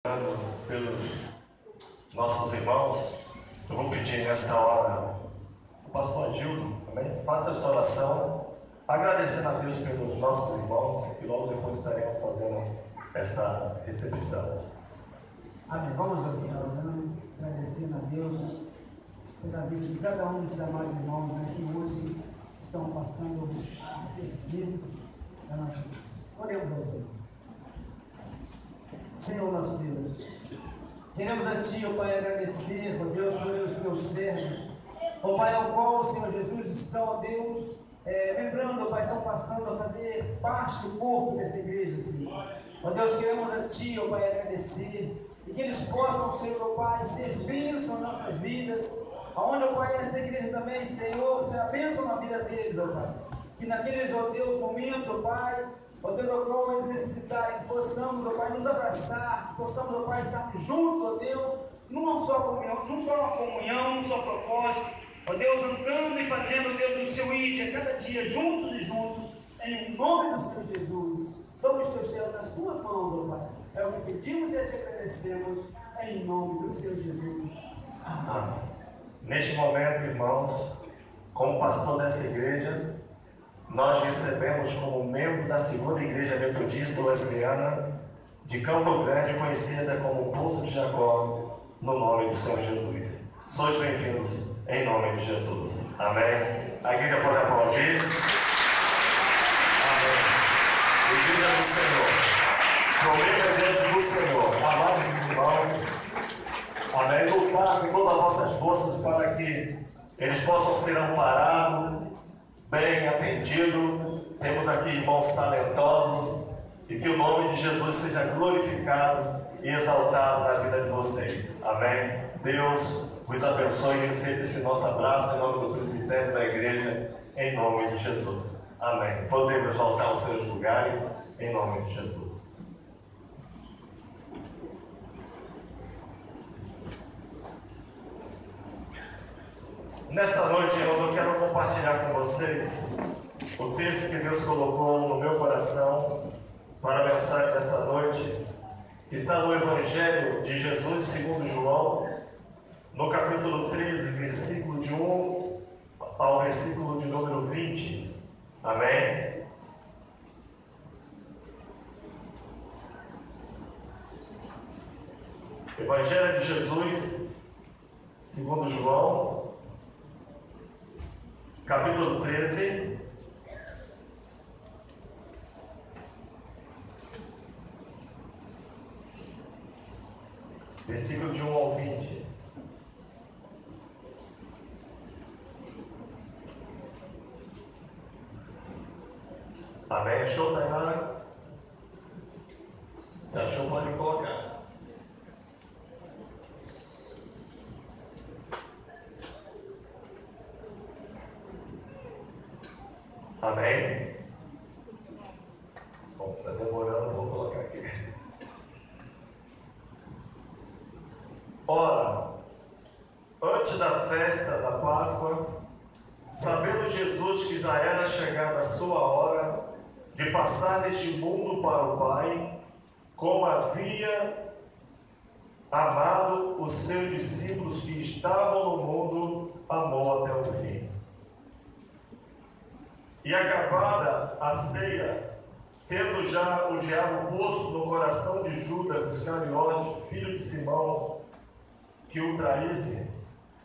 Pelos nossos irmãos, eu vou pedir nesta hora o pastor Agildo, amém? Faça esta oração, agradecendo a Deus pelos nossos irmãos, e logo depois estaremos fazendo esta recepção. Amém. Vamos ao Senhor, agradecendo a Deus pela vida de cada um desses amados irmãos, que hoje estão passando a ser membros da nossa Deus. Oremos ao Senhor. Senhor nosso Deus, queremos a Ti, ó Pai, agradecer, ó Deus, pelos Teus servos, ó Pai, ao qual, Senhor Jesus, estão, ó Deus, lembrando, ó Pai, estão passando a fazer parte do corpo dessa igreja, Senhor. Ó Deus, queremos a Ti, ó Pai, agradecer, e que eles possam, Senhor, ó Pai, ser bênção em nossas vidas, aonde, ó Pai, esta igreja também, Senhor, seja bênção na vida deles, ó Pai, que naqueles, ó Deus, momentos, ó Pai, ó Deus, ó qual eles necessitarem, possamos, ó Pai, nos abraçar, possamos, ó Pai, estarmos juntos, ó Deus, numa só comunhão, num só propósito, ó Deus, andando e fazendo, Deus, o seu ide a cada dia, juntos e juntos, em nome do Senhor Jesus. Toma os teus céus nas tuas mãos, ó Pai. É o que pedimos e te agradecemos, em nome do Senhor Jesus. Amém. Neste momento, irmãos, como pastor dessa igreja, nós recebemos como membro da segunda igreja metodista wesleyana de Campo Grande, conhecida como Poço de Jacó, no nome do Senhor Jesus. Sois bem-vindos em nome de Jesus. Amém. A igreja pode aplaudir. Amém. Igreja do Senhor, prometa diante do Senhor, amados irmãos, amém, lutar com todas as nossas forças para que eles possam ser amparados, bem atendido. Temos aqui irmãos talentosos, e que o nome de Jesus seja glorificado e exaltado na vida de vocês. Amém. Deus vos abençoe e receba esse nosso abraço em nome do presbitério da igreja, em nome de Jesus. Amém. Podemos voltar aos seus lugares em nome de Jesus. Nesta noite, irmãos, eu quero compartilhar com vocês o texto que Deus colocou no meu coração para a mensagem desta noite, que está no Evangelho de Jesus segundo João, no capítulo 13, versículo de 1 ao versículo de número 20. Amém? Evangelho de Jesus segundo João, capítulo 13, versículo de 1 ao 20. Amém? Achou, Tainara? Se achou, pode colocar. Amém? Bom, está demorando, vou colocar aqui. Ora, antes da festa da Páscoa, sabendo Jesus que já era chegada a sua hora de passar deste mundo para o Pai, como havia amado os seus discípulos que estavam no mundo, amou até o fim. E acabada a ceia, tendo já o diabo posto no coração de Judas Iscariote, filho de Simão, que o traísse,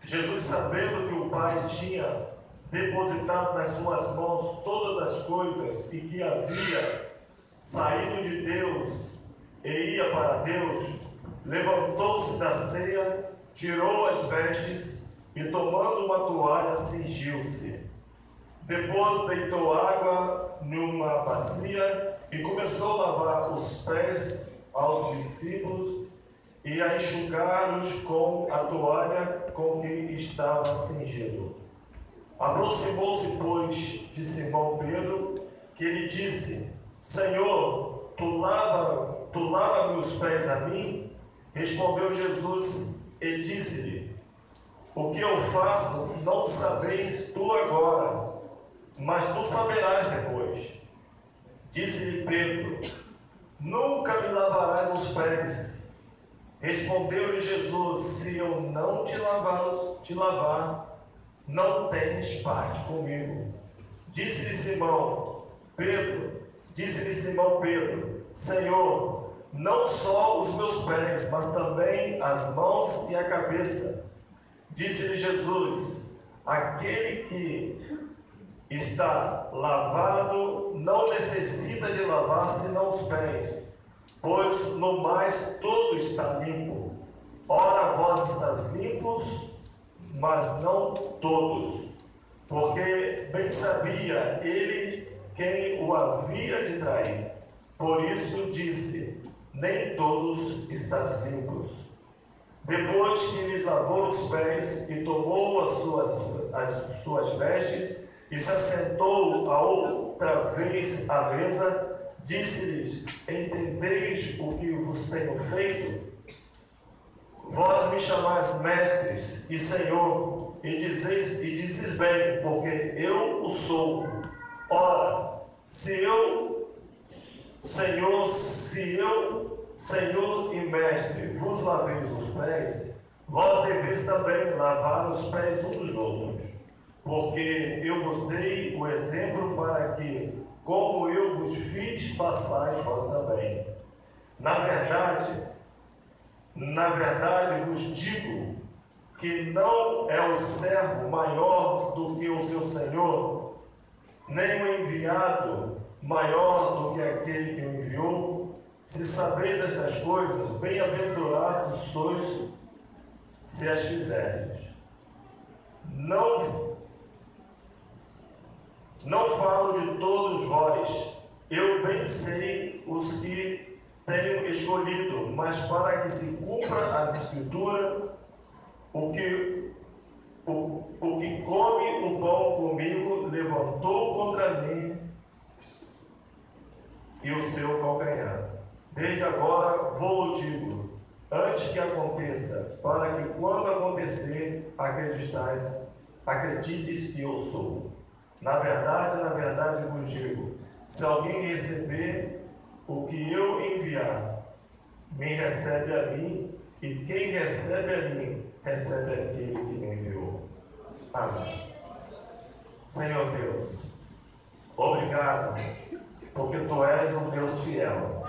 Jesus, sabendo que o Pai tinha depositado nas suas mãos todas as coisas e que havia saído de Deus e ia para Deus, levantou-se da ceia, tirou as vestes e, tomando uma toalha, cingiu-se. Depois deitou água numa bacia e começou a lavar os pés aos discípulos e a enxugar-os com a toalha com que estava cingido. Aproximou-se, pois, de Simão Pedro, que lhe disse: Senhor, tu lava-me os pés a mim? Respondeu Jesus e disse-lhe: O que eu faço não sabeis tu agora, mas tu saberás depois. Disse-lhe Pedro: Nunca me lavarás os pés. Respondeu-lhe Jesus: se eu não te lavar, não tens parte comigo. Disse-lhe Simão Pedro: Senhor, não só os meus pés, mas também as mãos e a cabeça. Disse-lhe Jesus: aquele que está lavado não necessita de lavar senão os pés, pois no mais todo está limpo. Ora, vós estáis limpos, mas não todos. Porque bem sabia ele quem o havia de trair. Por isso disse: nem todos estáis limpos. Depois que lhes lavou os pés e tomou as suas vestes e se assentou a outra vez à mesa, disse-lhes: entendeis o que vos tenho feito? Vós me chamais mestres e Senhor, e dizes bem, porque eu o sou. Ora, se eu, Senhor e mestre, vos laveis os pés, vós deveis também lavar os pés uns dos outros, porque eu vos dei o exemplo para que, como eu vos fiz, façais vós também. Na verdade vos digo que não é o servo maior do que o seu senhor, nem o enviado maior do que aquele que o enviou. Se sabeis estas coisas, bem-aventurados sois se as fizerdes. Não falo de todos vós, eu bem sei os que tenho escolhido, mas para que se cumpra as Escrituras, o que come o pão comigo levantou contra mim e o seu calcanhar. Desde agora vou-lo digo, antes que aconteça, para que quando acontecer, acredites que eu sou. Na verdade vos digo, se alguém receber o que eu enviar, me recebe a mim, e quem recebe a mim, recebe aquele que me enviou. Amém. Senhor Deus, obrigado, porque Tu és um Deus fiel.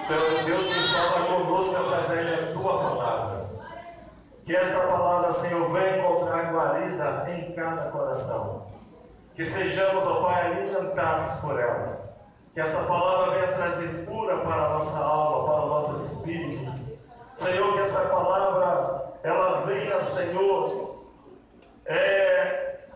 Tu és um Deus que fala conosco através da Tua palavra. Que esta palavra, Senhor, venha encontrar guarida em cada coração. Que sejamos, ó Pai, alimentados por ela. Que essa palavra venha trazer cura para a nossa alma, para o nosso espírito. Senhor, que essa palavra, ela venha, Senhor,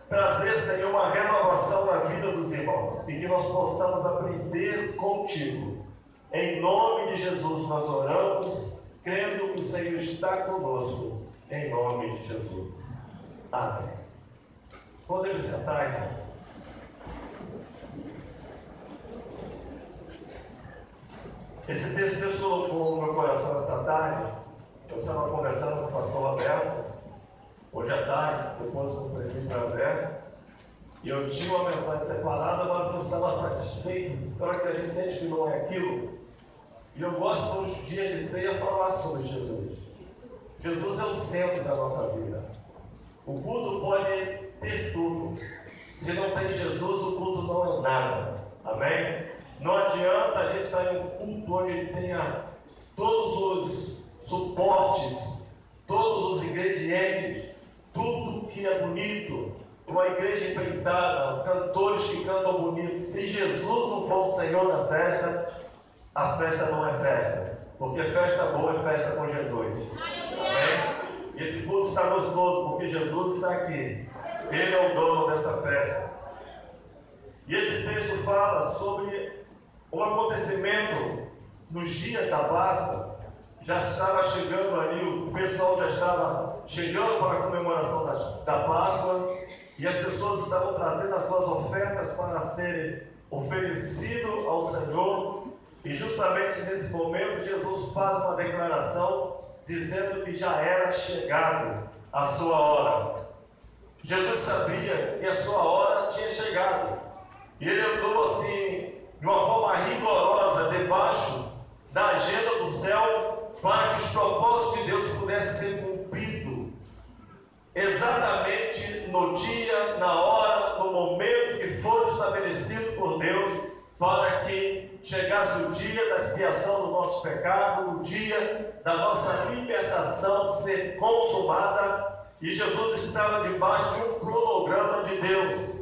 trazer, Senhor, uma renovação na vida dos irmãos. E que nós possamos aprender contigo. Em nome de Jesus nós oramos, crendo que o Senhor está conosco. Em nome de Jesus. Amém. Podemos sentar, irmãos. Esse texto Deus colocou no meu coração esta tarde. Eu estava conversando com o pastor Roberto, hoje à tarde, depois com o presbítero André, e eu tinha uma mensagem separada, mas não estava satisfeito. Então é que a gente sente que não é aquilo. E eu gosto nos dias de ceia falar sobre Jesus. Jesus é o centro da nossa vida. O culto pode ter tudo. Se não tem Jesus, o culto não é nada. Amém? Não adianta a gente estar em um culto onde tenha todos os suportes, todos os ingredientes, tudo que é bonito, uma igreja enfeitada, cantores que cantam bonito. Se Jesus não for o Senhor da festa, a festa não é festa, porque festa boa é festa com Jesus. Amém? E esse culto está gostoso, porque Jesus está aqui. Ele é o dono dessa festa. E esse texto fala sobre um acontecimento nos dias da Páscoa. Já estava chegando ali, o pessoal já estava chegando para a comemoração da Páscoa, e as pessoas estavam trazendo as suas ofertas para serem oferecidas ao Senhor. E justamente nesse momento Jesus faz uma declaração dizendo que já era chegado a sua hora. Jesus sabia que a sua hora tinha chegado, e ele andou assim de uma forma rigorosa debaixo da agenda do céu para que os propósitos de Deus pudessem ser cumpridos exatamente no dia, na hora, no momento que foram estabelecidos por Deus, para que chegasse o dia da expiação do nosso pecado, o dia da nossa libertação ser consumada, e Jesus estava debaixo de um cronograma de Deus.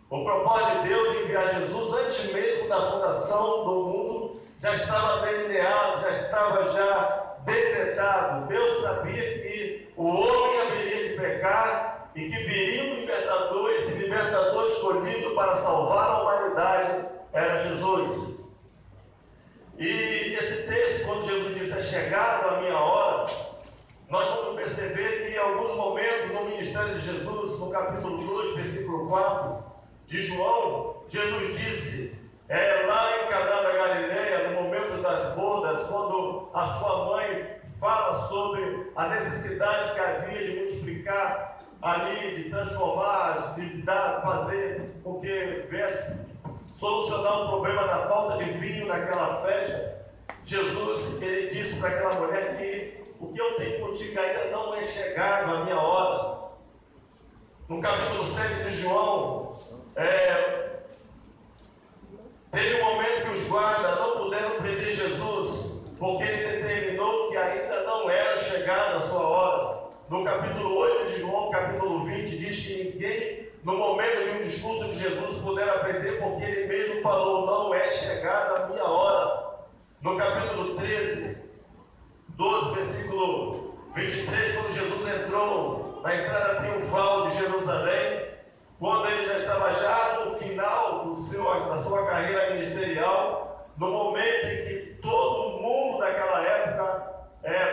O propósito de Deus de enviar Jesus antes mesmo da fundação do mundo já estava delineado, já estava decretado. Deus sabia que o homem haveria de pecar e que viria um libertador, esse libertador escolhido para salvar a humanidade era Jesus. E esse texto, quando Jesus disse: é chegada a minha hora, nós vamos perceber que em alguns momentos no ministério de Jesus, no capítulo 2, versículo 4 de João, Jesus disse, lá em Caná da Galileia, no momento das bodas, quando a sua mãe fala sobre a necessidade que havia de multiplicar ali, de transformar, de fazer com que viesse solucionar o problema da falta de vinho naquela festa. Jesus, ele disse para aquela mulher que o que eu tenho contigo ainda não é chegado a minha hora. No capítulo 7 de João, teve um momento que os guardas não puderam prender Jesus, porque ele determinou que ainda não era chegada a sua hora. No capítulo 8 de João, capítulo 20, diz que ninguém, no momento de um discurso de Jesus, pudera prender, porque ele mesmo falou: não é chegada a minha hora. No capítulo 13, 12, versículo 23, quando Jesus entrou na entrada triunfal de Jerusalém, quando ele já estava no final da sua carreira ministerial, no momento em que todo mundo daquela época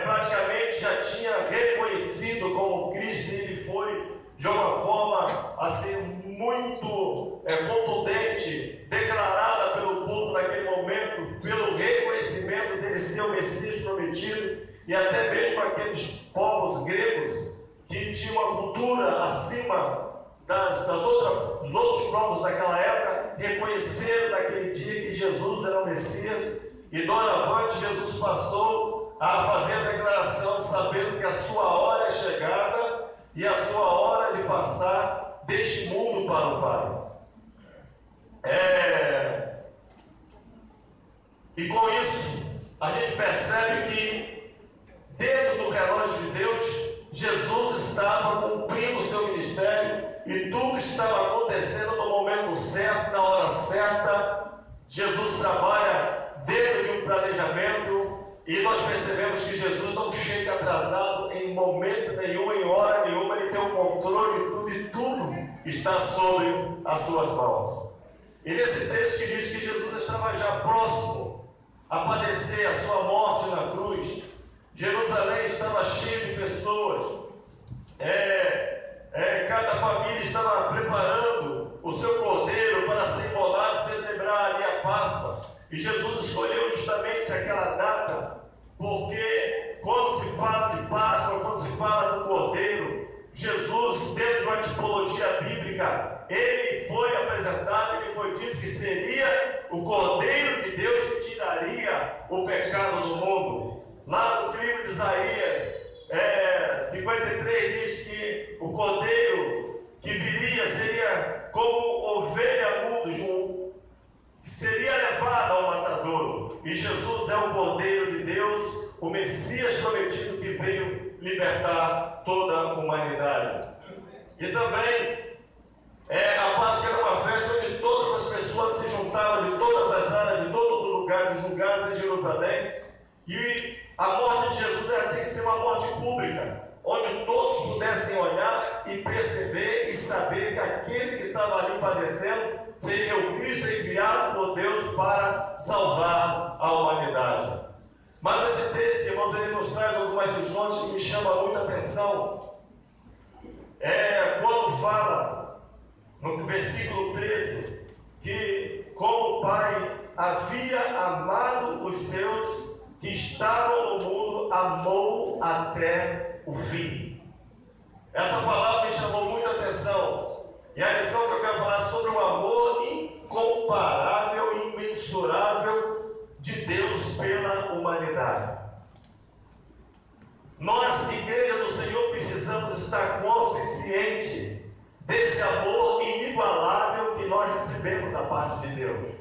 praticamente já tinha reconhecido como Cristo, e ele foi de uma forma assim muito contundente, declarada pelo povo naquele momento, pelo reconhecimento dele ser o Messias prometido, e até mesmo aqueles povos gregos que tinham uma cultura acima dos outros povos daquela época, reconheceram naquele dia que Jesus era o Messias, e doravante Jesus passou a fazer a declaração, sabendo que a sua hora é chegada e a sua hora de passar deste mundo para o Pai. E com isso, a gente percebe que dentro do relógio de Deus, Jesus estava cumprindo o seu ministério, e tudo estava acontecendo no momento certo, na hora certa. Jesus trabalha dentro de um planejamento, e nós percebemos que Jesus não chega atrasado em momento nenhum, em hora nenhuma. Ele tem o controle de tudo, e tudo está sobre as suas mãos. E nesse texto que diz que Jesus estava já próximo a padecer a sua morte na cruz, Jerusalém estava cheia de pessoas, cada família estava preparando o seu cordeiro para ser imolado, celebrar ali a Páscoa. E Jesus escolheu justamente aquela data, porque quando se fala de Páscoa, quando se fala do cordeiro, Jesus, dentro de uma tipologia bíblica, ele foi apresentado, ele foi dito que seria o Cordeiro de Deus que tiraria o pecado do mundo. Lá no livro de Isaías 53 diz que o cordeiro que viria seria como ovelha muda, seria levado ao matadouro. E Jesus é o Cordeiro de Deus, o Messias prometido, que veio libertar toda a humanidade. E também a Páscoa era uma festa onde todas as pessoas se juntavam de todas as áreas, de todos os lugares em Jerusalém. E a morte de Jesus tinha que ser uma morte pública, onde todos pudessem olhar e perceber e saber que aquele que estava ali padecendo seria o Cristo enviado por Deus para salvar a humanidade. Mas esse texto, irmãos, ele nos traz algumas lições que me chamam muita atenção. Quando fala no versículo 13 que, como o Pai havia amado os seus que estavam no mundo, amou até o fim. Essa palavra me chamou muita atenção. E a lição que eu quero falar é sobre o amor incomparável, imensurável de Deus pela humanidade. parte de Deus.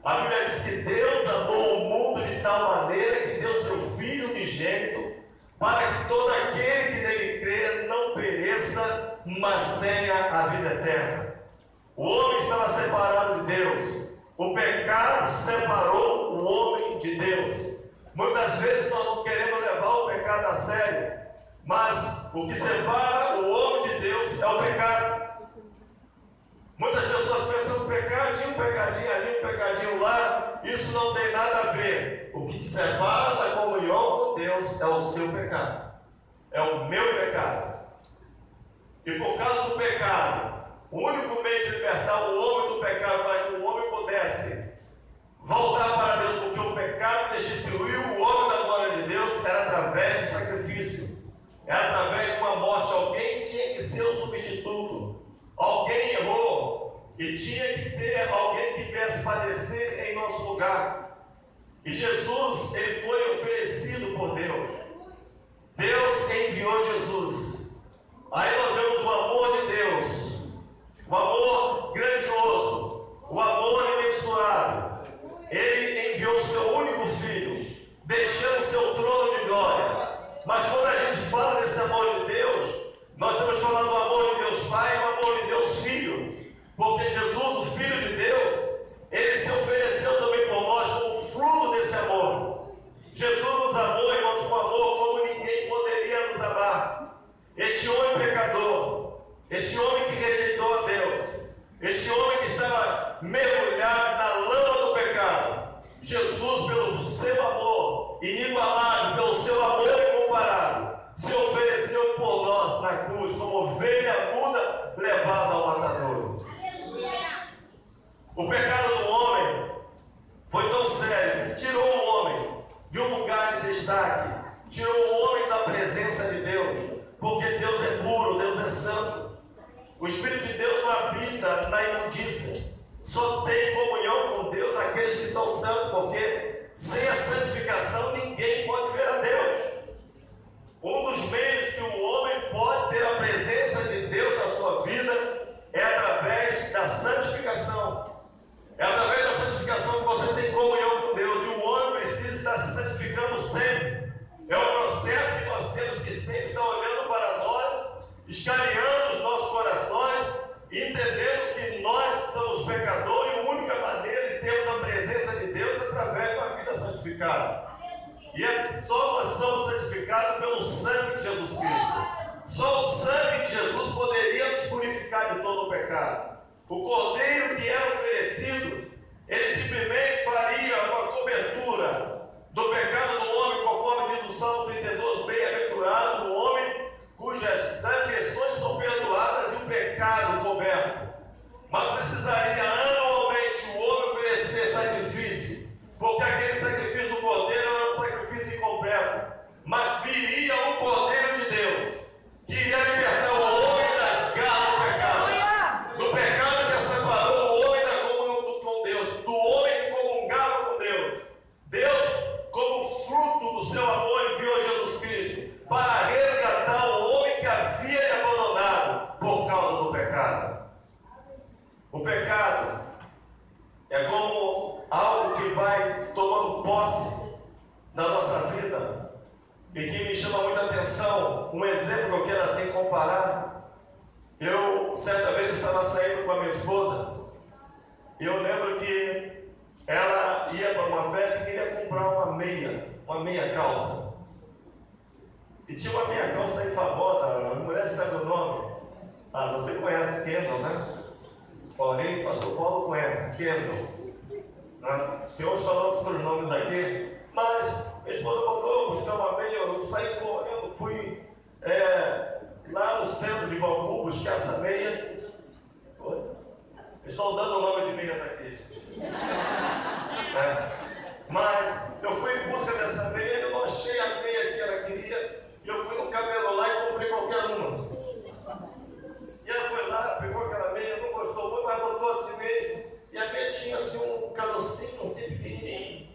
A Bíblia diz que Deus amou o mundo de tal maneira que deu seu Filho unigênito, para que todo aquele que nele crê não pereça, mas tenha a vida eterna. O homem estava separado de Deus. O pecado separou o homem de Deus. Muitas vezes nós não queremos levar o pecado a sério, mas o que separa o homem de Deus é o pecado. Muitas pessoas pensam no pecadinho, um pecadinho ali, um pecadinho lá. Isso não tem nada a ver. O que te separa da comunhão com Deus é o seu pecado, é o meu pecado. E por causa do pecado, o único meio de libertar o homem do pecado para que o homem pudesse voltar para Deus, porque o pecado destituiu o homem da glória de Deus, era através de sacrifício, era através de uma morte. Alguém tinha que ser o substituto. Alguém errou e tinha que ter alguém que viesse padecer em nosso lugar. E Jesus, ele foi oferecido por Deus. Deus enviou Jesus. Aí nós vemos o amor de Deus, o amor grandioso, o amor imensurável. Ele enviou o seu único filho, deixando o seu trono de glória. Mas quando a gente fala desse amor de Deus, nós estamos falando do amor de Deus Pai e do amor de Deus Filho. Porque Jesus, o Filho de Deus, ele se ofereceu também por nós como fruto desse amor. Jesus nos amou, irmãos, com amor como ninguém poderia nos amar. Este homem pecador, este homem que rejeitou a Deus, este homem que estava mergulhado na lama do pecado, Jesus, pelo seu amor inigualável, pelo seu amor incomparável, se ofereceu por nós na cruz, como ovelha muda levada ao matadouro. O pecado do homem foi tão sério que tirou o homem de um lugar de destaque, tirou o homem da presença de Deus, porque Deus é puro, Deus é santo. O Espírito de Deus não habita na imundícia. Só tem comunhão com Deus aqueles que são santos, porque sem a santificação ninguém pode ver a Deus. Um dos meios que o homem pode ter a presença de Deus na sua vida é através da santificação. É através da santificação que você tem comunhão com Deus. E o homem precisa estar se santificando sempre. É um processo que nós temos que sempre estar olhando para nós, escaneando os nossos corações, entendendo que nós somos pecadores e a única maneira de termos a presença de Deus é através de uma vida santificada. E só nós somos santificados pelo sangue de Jesus Cristo. Só o sangue de Jesus poderia nos purificar de todo o pecado. O cordeiro que era oferecido, ele simplesmente faria uma cobertura do pecado do homem, conforme diz o Salmo 32, bem-aventurado o homem cujas transgressões são perdoadas e o pecado coberto. Mas precisaria anualmente o homem oferecer sacrifício, porque aquele sacrifício do cordeiro era um sacrifício incompleto. Mas viria um cordeiro de Deus, que iria libertar o homem das garras do pecado, do pecado que separou o homem da comunhão com Deus, do homem que comungava com Deus. Deus, como fruto do seu amor, enviou Jesus Cristo para resgatar o homem que havia lhe abandonado por causa do pecado. O pecado é como algo que vai tomando posse da nossa vida e que me chama muita atenção. Um exemplo que eu quero assim comparar. Eu, certa vez, estava saindo com a minha esposa e eu lembro que ela ia para uma festa e queria comprar uma meia calça. E tinha uma meia calça aí famosa, as mulheres sabem o nome. Ah, você conhece Kendall, né? Falei, pastor Paulo conhece Kendall. Né? Tem outros falando outros nomes aqui. Mas minha esposa mandou buscar uma meia, eu saí correndo, fui lá no centro de Bangu buscar essa meia. Estou dando o nome de meias aqui. Mas eu fui em busca dessa meia, eu não achei a meia que ela queria, e eu fui no cabelo lá e comprei qualquer uma. E ela foi lá, pegou aquela meia, não gostou muito, mas botou assim mesmo, e a meia tinha assim um carocinho assim pequenininho.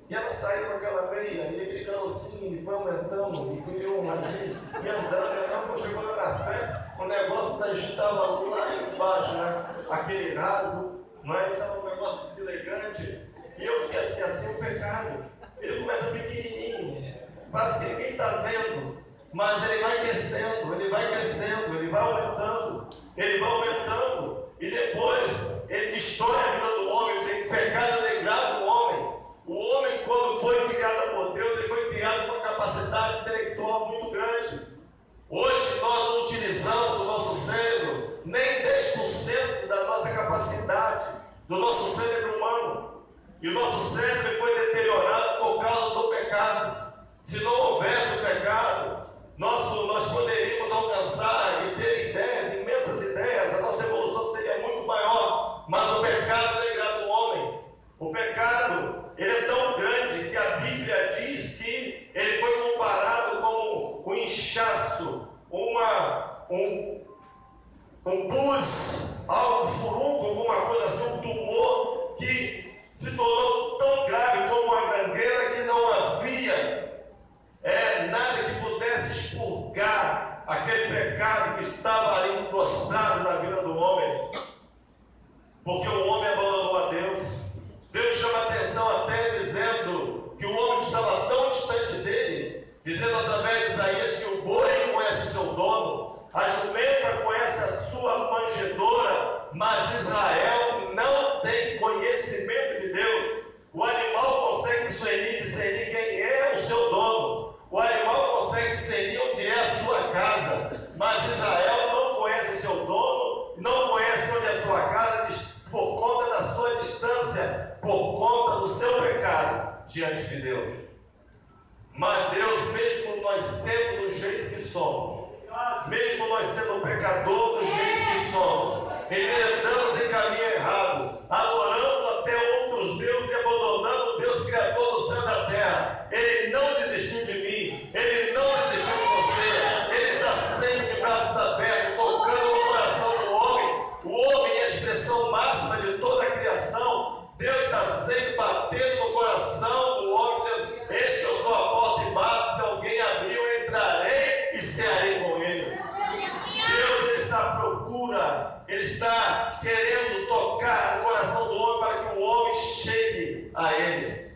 E ela saiu com aquela meia, e aquele carocinho foi aumentando, e criou uma meia, e andando, quando chegou na festa, o negócio estava lá embaixo, né? Aquele rasgo. não é? Então, um negócio deselegante. E eu fiquei assim o pecado. Ele começa pequenininho, parece que ninguém está vendo, mas ele vai crescendo, ele vai aumentando, e depois ele destrói a vida do homem. Tem pecado degrada do homem. O homem, quando foi criado por Deus, ele foi criado com uma capacidade intelectual muito grande. Hoje nós não utilizamos o nosso cérebro, nem 10% da nossa capacidade, do nosso cérebro humano. E o nosso cérebro foi deteriorado por causa do pecado. Se não houvesse o pecado, nós poderíamos alcançar e ter ideias, imensas ideias, a nossa evolução seria muito maior. Mas o pecado degrada o homem. O pecado, ele é tão grande que a Bíblia diz que ele foi comparado como um inchaço, um pus, algo furúnculo, alguma coisa assim, um tumor que se tornou tão grave como uma gangueira que não havia nada que pudesse expurgar aquele pecado que estava ali prostrado na vida do homem, porque o homem abandonou a Deus. Deus chama atenção até dizendo que o homem estava tão distante dele, dizendo através de Isaías que o boi conhece o seu dono, a jumenta conhece a sua manjedoura, mas Israel não tem conhecimento de Deus. O animal consegue discernir quem é o seu dono. O animal consegue discernir onde é a sua casa, mas Israel não conhece o seu dono, não conhece onde é a sua casa, por conta da sua distância, por conta do seu pecado diante de Deus. Mas Deus, mesmo nós sendo do jeito que somos, mesmo nós sendo pecador do jeito que somos, enveredamos em caminho errado, adorando até outros deuses e abandonando o Deus Criador do céu e da terra. Ele não desistiu de mim, Ele não desistiu de você. Ele está sempre de braços abertos, tocando no coração do homem. O homem é a expressão máxima de toda a criação. Deus está sempre batendo no coração do homem, dizendo: eis que eu estou à porta e bato, se alguém abrir, eu entrarei e cearei com ele. Deus, Ele está à procura, Ele está querendo tocar no coração do homem para que o homem chegue a Ele.